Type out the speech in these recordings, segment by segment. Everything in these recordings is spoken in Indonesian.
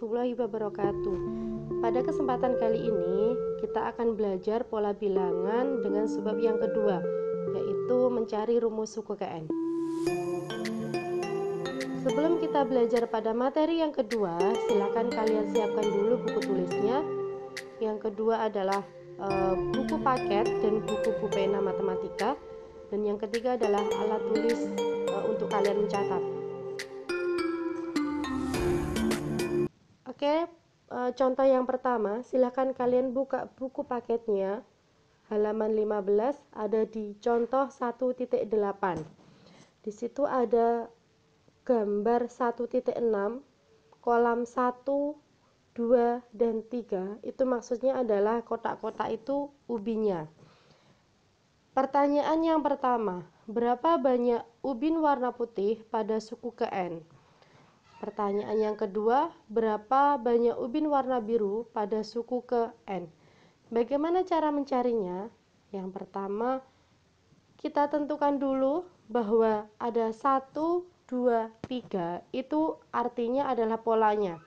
warahmatullahi wabarakatuh. Pada kesempatan kali ini kita akan belajar pola bilangan dengan sebab yang kedua, yaitu mencari rumus suku KN. Sebelum kita belajar pada materi yang kedua, silakan kalian siapkan dulu buku tulisnya. Yang kedua adalah buku paket dan buku pena matematika, dan yang ketiga adalah alat tulis untuk kalian mencatat. Oke, contoh yang pertama, silahkan kalian buka buku paketnya, halaman 15, ada di contoh 1.8. Di situ ada gambar 1.6, kolam 1, 2, dan 3. Itu maksudnya adalah kotak-kotak itu ubinya. Pertanyaan yang pertama, berapa banyak ubin warna putih pada suku KN? Pertanyaan yang kedua, berapa banyak ubin warna biru pada suku KN? Bagaimana cara mencarinya? Yang pertama, kita tentukan dulu bahwa ada 1, 2, 3. Itu artinya adalah polanya.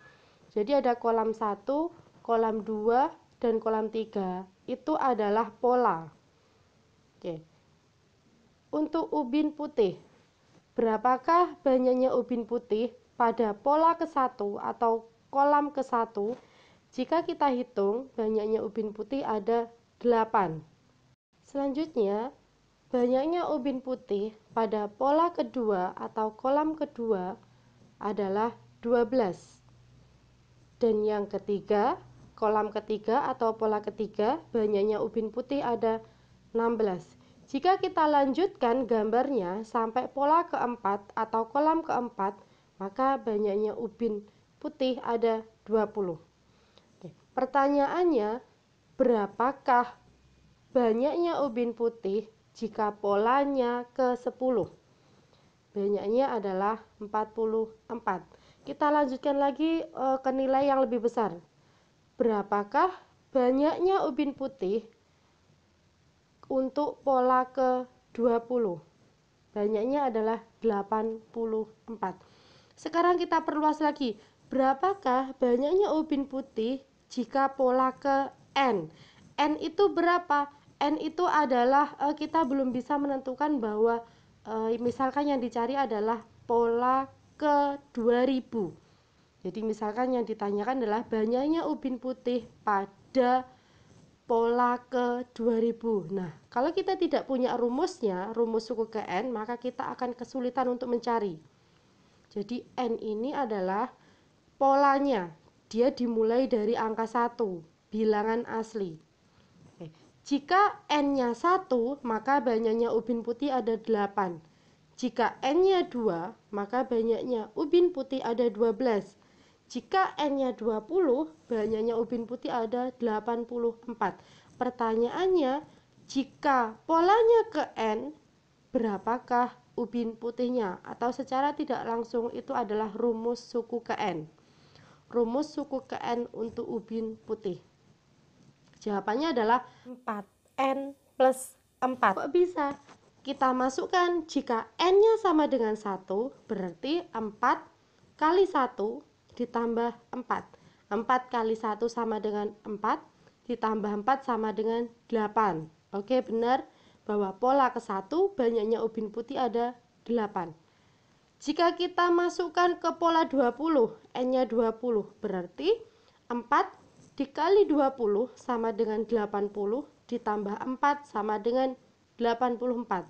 Jadi ada kolam 1, kolam 2, dan kolam 3. Itu adalah pola. Oke. Untuk ubin putih, berapakah banyaknya ubin putih pada pola ke-1 atau kolam ke-1? Jika kita hitung, banyaknya ubin putih ada 8. Selanjutnya, banyaknya ubin putih pada pola kedua atau kolam kedua adalah 12. Dan yang ketiga, kolam ketiga atau pola ketiga, banyaknya ubin putih ada 16. Jika kita lanjutkan gambarnya sampai pola keempat atau kolam keempat, maka banyaknya ubin putih ada 20. Oke. Pertanyaannya, berapakah banyaknya ubin putih jika polanya ke-10? Banyaknya adalah 44. Kita lanjutkan lagi ke nilai yang lebih besar. Berapakah banyaknya ubin putih untuk pola ke-20? Banyaknya adalah 84. Sekarang kita perluas lagi. Berapakah banyaknya ubin putih jika pola ke N? N itu berapa? N itu adalah kita belum bisa menentukan bahwa misalkan yang dicari adalah pola ke 2000. Jadi misalkan yang ditanyakan adalah banyaknya ubin putih pada pola ke 2000. Nah, kalau kita tidak punya rumusnya, rumus suku KN, maka kita akan kesulitan untuk mencari. Jadi N ini adalah polanya. Dia dimulai dari angka 1, bilangan asli. Oke. Jika N-nya 1, maka banyaknya ubin putih ada 8. Jika N-nya 2, maka banyaknya ubin putih ada 12. Jika N-nya 20, banyaknya ubin putih ada 84. Pertanyaannya, jika polanya ke N, berapakah ubin putihnya? Atau secara tidak langsung itu adalah rumus suku ke N. Rumus suku ke N untuk ubin putih. Jawabannya adalah 4N plus 4. Kok bisa? Kita masukkan jika N-nya sama dengan 1, berarti 4 kali 1 ditambah 4. 4 kali 1 sama dengan 4, ditambah 4 sama dengan 8. Oke, benar bahwa pola ke-1 banyaknya ubin putih ada 8. Jika kita masukkan ke pola 20, N-nya 20, berarti 4 dikali 20 sama dengan 80, ditambah 4 sama dengan 84.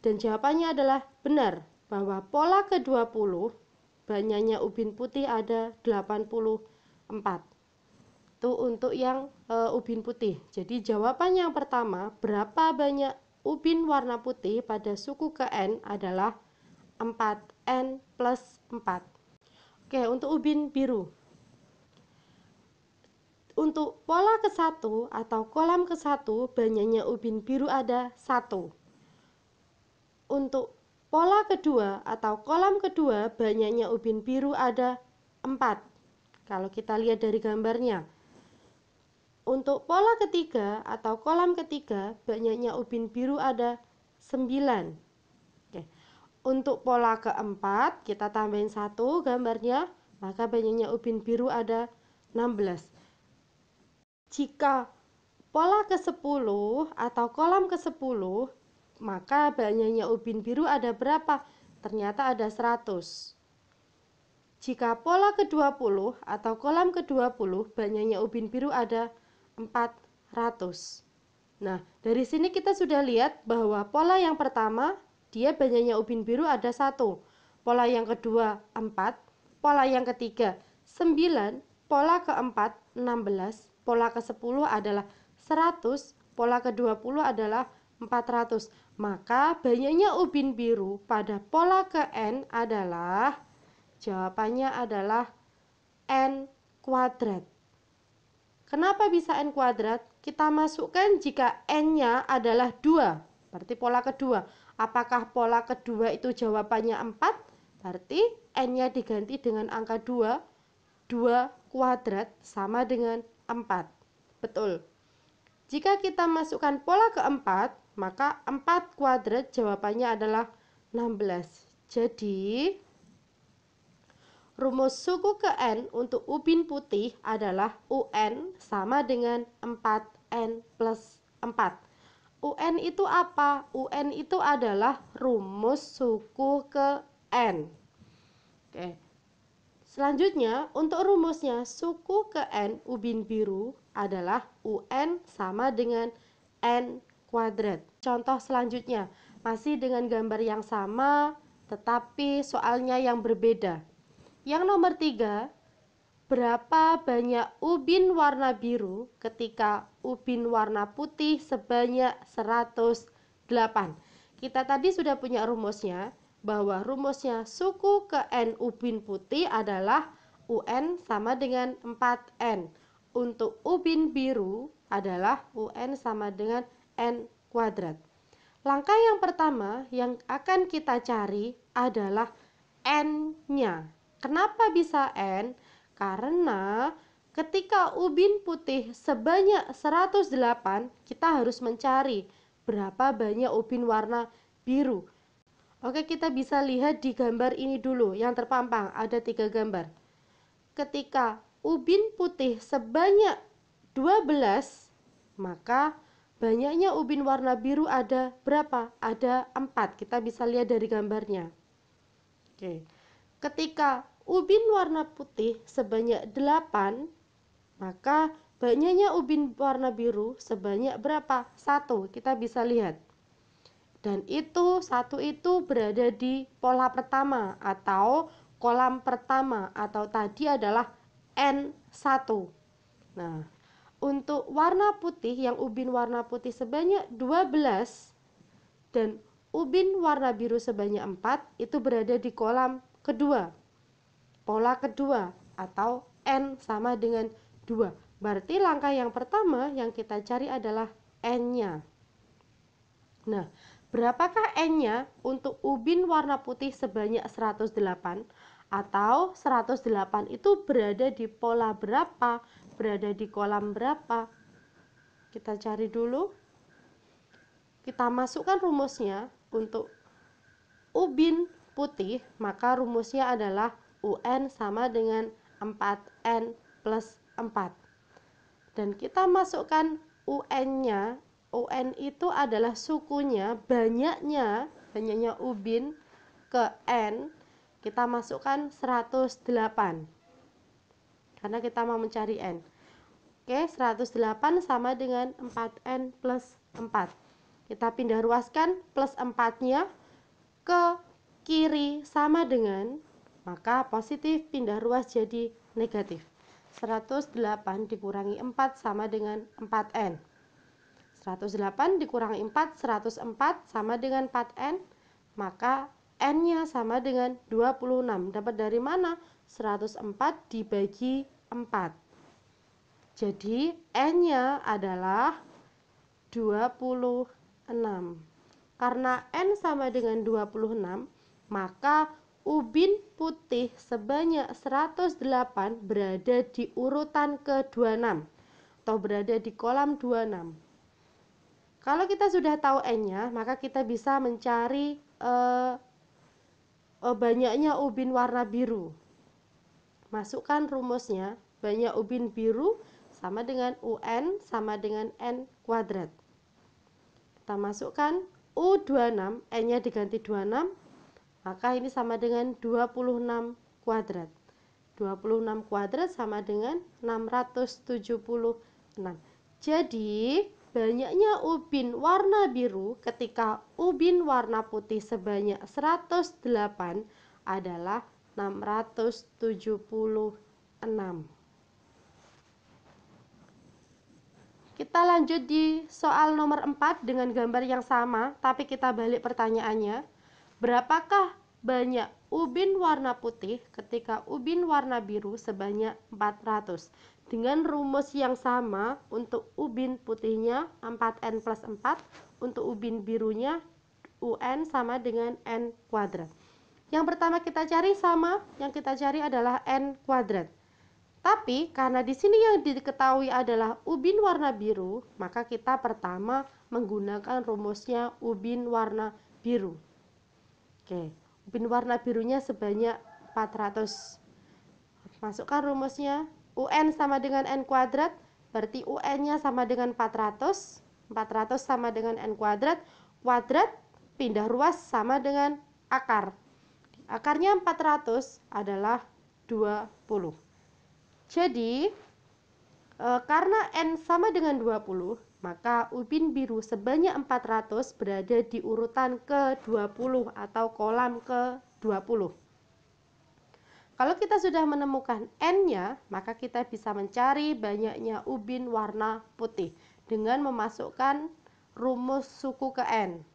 Dan jawabannya adalah benar bahwa pola ke-20 banyaknya ubin putih ada 84. Itu untuk yang ubin putih. Jadi jawaban yang pertama, berapa banyak ubin warna putih pada suku KN adalah 4N plus 4. Oke, untuk ubin biru. Untuk pola ke-1 atau kolam ke-1, banyaknya ubin biru ada 1. Untuk pola kedua atau kolam kedua, banyaknya ubin biru ada 4. Kalau kita lihat dari gambarnya. Untuk pola ketiga atau kolam ketiga, banyaknya ubin biru ada 9. Oke. Untuk pola keempat, kita tambahin 1 gambarnya. maka banyaknya ubin biru ada 16. Jika pola ke-10 atau kolam ke-10, maka banyaknya ubin biru ada berapa? Ternyata ada 100. Jika pola ke-20 atau kolam ke-20, banyaknya ubin biru ada 400. Nah, dari sini kita sudah lihat bahwa pola yang pertama, dia banyaknya ubin biru ada 1. Pola yang kedua, 4. Pola yang ketiga, 9. Pola keempat, 16. Pola ke-10 adalah 100. Pola ke-20 adalah 400. Maka banyaknya ubin biru pada pola ke-N adalah, jawabannya adalah N kuadrat. Kenapa bisa N kuadrat? Kita masukkan jika N-nya adalah 2, berarti pola kedua. Apakah pola kedua itu jawabannya 4? Berarti N-nya diganti dengan angka 2. 2 kuadrat sama dengan 4. Betul. Jika kita masukkan pola keempat, maka 4 kuadrat jawabannya adalah 16. Jadi, rumus suku ke N untuk ubin putih adalah UN sama dengan 4N plus 4. UN itu apa? UN itu adalah rumus suku ke N. Oke. Selanjutnya, untuk rumusnya suku ke N ubin biru adalah UN sama dengan N kuadrat. Contoh selanjutnya, masih dengan gambar yang sama, tetapi soalnya yang berbeda. Yang nomor 3, berapa banyak ubin warna biru ketika ubin warna putih sebanyak 108? Kita tadi sudah punya rumusnya, bahwa rumusnya suku ke N ubin putih adalah UN sama dengan 4N. Untuk ubin biru adalah UN sama dengan N kuadrat. Langkah yang pertama yang akan kita cari adalah N-nya. Kenapa bisa N? Karena ketika ubin putih sebanyak 108, kita harus mencari berapa banyak ubin warna biru. Oke, kita bisa lihat di gambar ini dulu yang terpampang, ada 3 gambar. Ketika ubin putih sebanyak 12, maka banyaknya ubin warna biru ada berapa? Ada 4. Kita bisa lihat dari gambarnya. Oke. Ketika ubin warna putih sebanyak 8, maka banyaknya ubin warna biru sebanyak berapa? 1. Kita bisa lihat. Dan itu 1 itu berada di pola pertama atau kolam pertama, atau tadi adalah N1. Nah, untuk warna putih yang ubin warna putih sebanyak 12 dan ubin warna biru sebanyak 4 itu berada di kolam kedua, pola kedua, atau N sama dengan 2. Berarti langkah yang pertama yang kita cari adalah N-nya. Nah, berapakah N-nya untuk ubin warna putih sebanyak 108? Atau 108 itu berada di pola berapa? Berada di kolam berapa? Kita cari dulu. Kita masukkan rumusnya untuk ubin putih, maka rumusnya adalah UN sama dengan 4N plus 4. Dan kita masukkan UN-nya. UN itu adalah sukunya, banyaknya ubin ke N. Kita masukkan 108. Karena kita mau mencari N. Oke, 108 sama dengan 4N plus 4. Kita pindah ruaskan plus 4-nya ke kiri sama dengan, maka positif pindah ruas jadi negatif. 108 dikurangi 4 sama dengan 4N. 108 dikurangi 4, 104 sama dengan 4N, maka N-nya sama dengan 26. Dapat dari mana? 104 dibagi 4. Jadi N-nya adalah 26. Karena N sama dengan 26, maka ubin putih sebanyak 108 berada di urutan ke-26 atau berada di kolam 26. Kalau kita sudah tahu N-nya, maka kita bisa mencari banyaknya ubin warna biru. masukkan rumusnya. Banyak ubin biru sama dengan UN sama dengan N kuadrat. Kita masukkan U26, N-nya diganti 26, maka ini sama dengan 26 kuadrat. 26 kuadrat sama dengan 676. Jadi, banyaknya ubin warna biru ketika ubin warna putih sebanyak 108 adalah 676. Kita lanjut di soal nomor 4 dengan gambar yang sama, tapi kita balik pertanyaannya. Berapakah banyak ubin warna putih ketika ubin warna biru sebanyak 400? Dengan rumus yang sama, untuk ubin putihnya 4N plus 4, untuk ubin birunya UN sama dengan N kuadrat. Yang pertama kita cari sama, yang kita cari adalah N kuadrat. Tapi karena di sini yang diketahui adalah ubin warna biru, maka kita pertama menggunakan rumusnya ubin warna biru. Oke, ubin warna birunya sebanyak 400. Masukkan rumusnya, UN sama dengan N kuadrat, berarti UN-nya sama dengan 400. 400 sama dengan N kuadrat, kuadrat pindah ruas sama dengan akar. Akarnya 400 adalah 20. Jadi, karena N sama dengan 20, maka ubin biru sebanyak 400 berada di urutan ke-20 atau kolam ke-20. Kalau kita sudah menemukan N-nya, maka kita bisa mencari banyaknya ubin warna putih dengan memasukkan rumus suku ke N.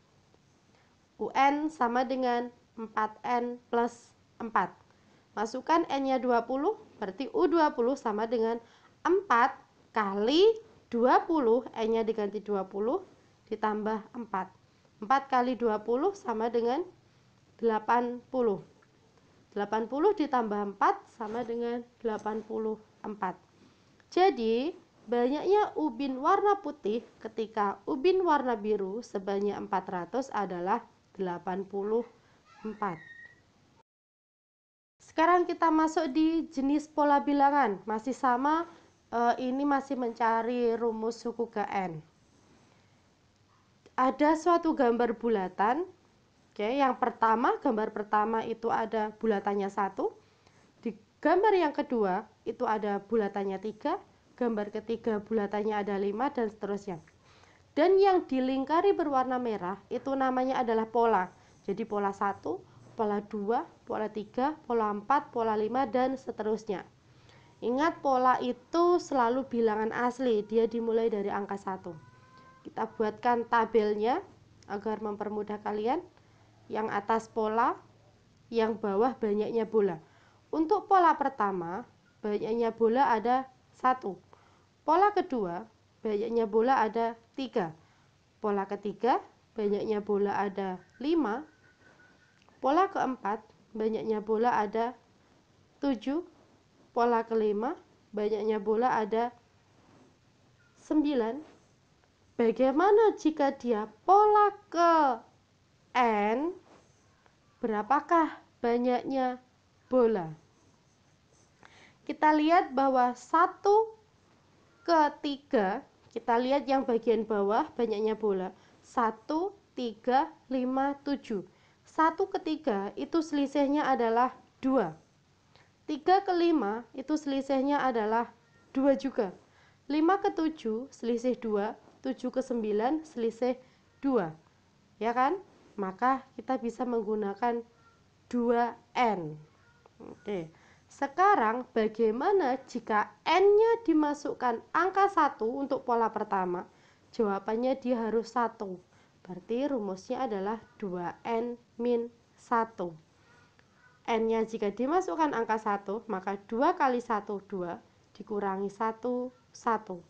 UN sama dengan 4N plus 4. Masukkan N-nya 20, berarti U20 sama dengan 4 kali 20, N-nya diganti 20, ditambah 4. 4 kali 20 sama dengan 80. 80 ditambah 4 sama dengan 84. Jadi, banyaknya ubin warna putih ketika ubin warna biru sebanyak 400 adalah 84. Sekarang kita masuk di jenis pola bilangan. Masih sama, ini masih mencari rumus suku ke N. Ada suatu gambar bulatan. Oke, yang pertama, gambar pertama itu ada bulatannya 1. Di gambar yang kedua itu ada bulatannya 3. Gambar ketiga bulatannya ada 5 dan seterusnya. Dan yang dilingkari berwarna merah itu namanya adalah pola. Jadi pola 1, pola 2, pola 3, pola 4, pola 5, dan seterusnya. Ingat, pola itu selalu bilangan asli, dia dimulai dari angka 1. Kita buatkan tabelnya agar mempermudah kalian. Yang atas pola, yang bawah banyaknya bola. Untuk pola pertama, banyaknya bola ada 1. Pola kedua, banyaknya bola ada 3. Pola ketiga, banyaknya bola ada 5. Pola keempat, banyaknya bola ada 7. Pola kelima, banyaknya bola ada 9. Bagaimana jika dia pola ke N? Berapakah banyaknya bola? Kita lihat bahwa 1 ke 3, kita lihat yang bagian bawah banyaknya bola. 1, 3, 5, 7. 1 ke 3 itu selisihnya adalah 2. 3 ke 5 itu selisihnya adalah 2 juga. 5 ke 7 selisih 2, 7 ke 9 selisih 2. Ya kan? Maka kita bisa menggunakan 2N. Oke. Sekarang bagaimana jika N-nya dimasukkan angka 1 untuk pola pertama? Jawabannya dia harus 1. Berarti rumusnya adalah 2N min 1. N-nya jika dimasukkan angka 1, maka 2 kali 1, 2, dikurangi 1, 1.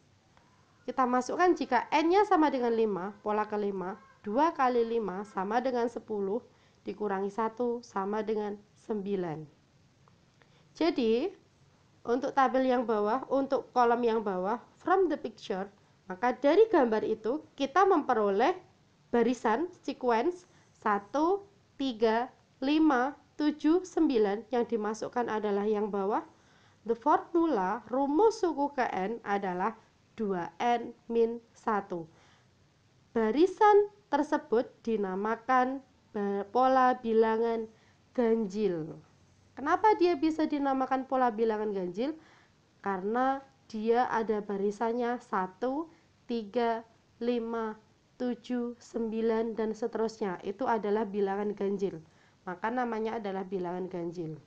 Kita masukkan jika N-nya sama dengan 5, pola kelima, 2 kali 5 sama dengan 10, dikurangi 1 sama dengan 9. Jadi, untuk tabel yang bawah, untuk kolom yang bawah, from the picture, maka dari gambar itu kita memperoleh barisan sequence 1, 3, 5, 7, 9 yang dimasukkan adalah yang bawah. The formula rumus suku ke N adalah 2N-1. Barisan tersebut dinamakan pola bilangan ganjil. Kenapa dia bisa dinamakan pola bilangan ganjil? Karena dia ada barisannya 1, 3, 5, 7, 9, dan seterusnya. Itu adalah bilangan ganjil. Maka namanya adalah bilangan ganjil.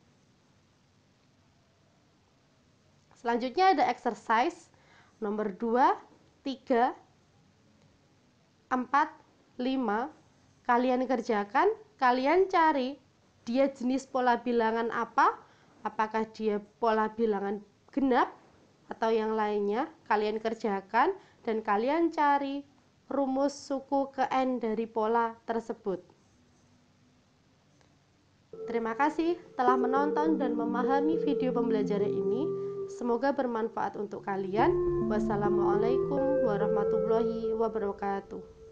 Selanjutnya ada exercise nomor 2, 3, 4, 5. Kalian kerjakan, kalian cari dia jenis pola bilangan apa? Apakah dia pola bilangan genap atau yang lainnya? Kalian kerjakan dan kalian cari rumus suku ke N dari pola tersebut. Terima kasih telah menonton dan memahami video pembelajaran ini. Semoga bermanfaat untuk kalian. Wassalamualaikum warahmatullahi wabarakatuh.